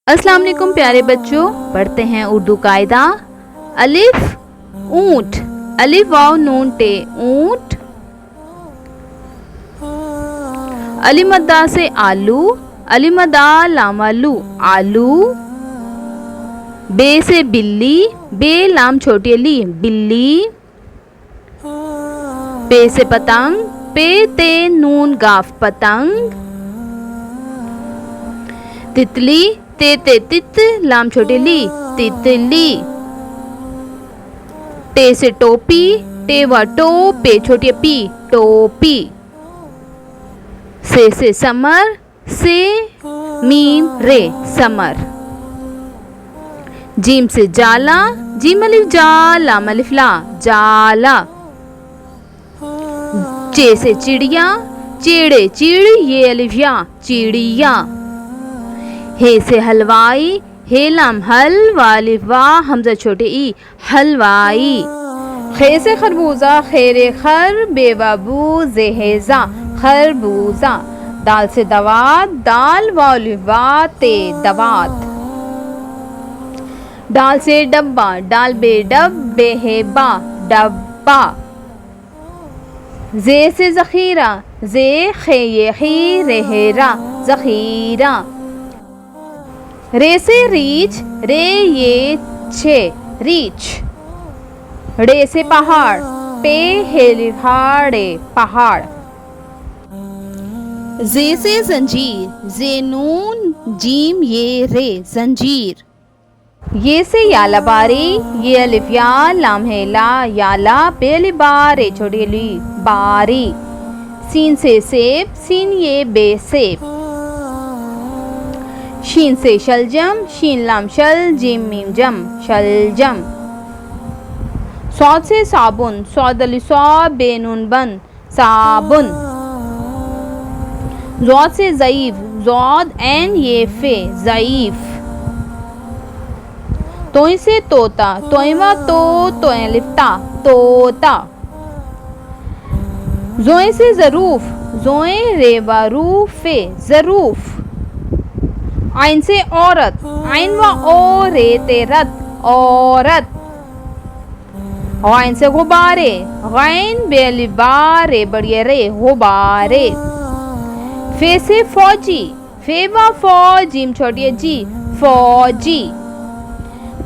अस्सलाम वालेकुम प्यारे बच्चों, पढ़ते हैं उर्दू कायदा। अलिफ ऊंट, अलिफ वाव नून टे ऊंट। अलिमद्दा से आलू, अलिमदा लाम आलू आलू। बे से बिल्ली, बे लाम छोटी अली बिल्ली। पे से पतंग, पे ते नून गाफ पतंग। तितली, ते तित लाम छोटी ली तितली। टे से टोपी, टे व टो पे छोटी पी टोपी। से समर, से मीम रे समर। जीम से जाला, जीम अलिफ जा लाम अलिफ ला जाला। चे से चिड़िया, चेड़े चिड़ ये अलिफ या चिड़िया। हे से हलवाई, हे लाम हल वालिफ वा हमजा छोटे ई हलवाई। खे से खरबूजा, खेरे खर बेबाबू जेहेजा खरबूजा। दाल से दवात, दाल वालिफ वा ते दवात। डाल से डब्बा, डाल बे डब बेहेबा डब्बा। जे से जखीरा, जे खे ये खी रेहेरा जखीरा। रे से रीछ, रे ये छे रीछ। रे से पहाड़, पे हेलिहाड़े पहाड़। जे से जंजीर, जे नून जीम ये रे जंजीर। ये से याला बारी, ये अलिफ या लाम हेला याला पे अली बारे छोटी ली बारी। सीन से सेब, सीन ये बे सेब। शीन से शलजम, शीन लाम शल जीम मीम जम शलजम। सौद से साबुन, सौद अली सौ बेनून बन साबुन। जौद से ज़ईफ, जौद एन ये फे ज़ईफ। तोई से तोता, तोयवा तो तोय लिफ्ता तोता। जोए से ज़रूफ, जोए रेवा रूफे ज़रूफ। आइन से औरत, आइन व ओ रे ते रत औरत। आइन से गुब्बारे, गैन बेलिबारे बढ़िया रे गुब्बारे। फे से फौजी, फे व फौजीम छोटी जी फौजी।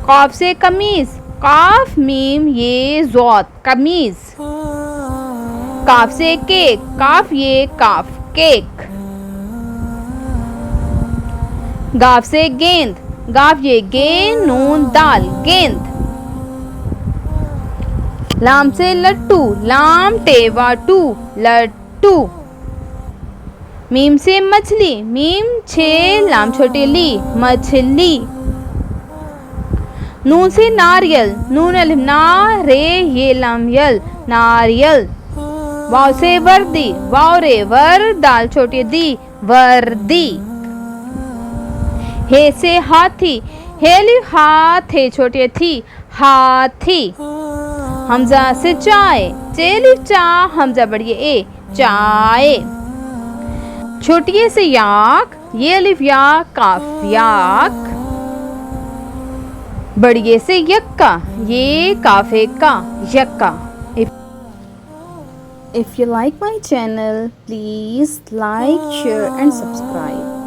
काफ से कमीज, काफ मीम ये ज़ौत कमीज। काफ से केक, काफ ये काफ केक। गाफ से गेंद, गाफ ये गेंद नून दाल गेंद। लाम से लट्टू, लाम टेवा टू लट्टू। मीम से मछली, मीम छे लाम छोटी ली मछली। नून से नारियल, नून अलिफ ना रे ये लाम यल नारियल। वाव से वर्दी, वाव रे वर दाल छोटी दी वर्दी। हे से हाथी, हेली हाथ है छोटी थी हाथी। हमजा से चाय, चेली चा हमजा बढ़िया ए चाय। छोटिए से याक, ये अलिफ या काफ याक। बढ़िए से यक्का, ये काफे का यक्का। If you like my channel, please like, share and subscribe.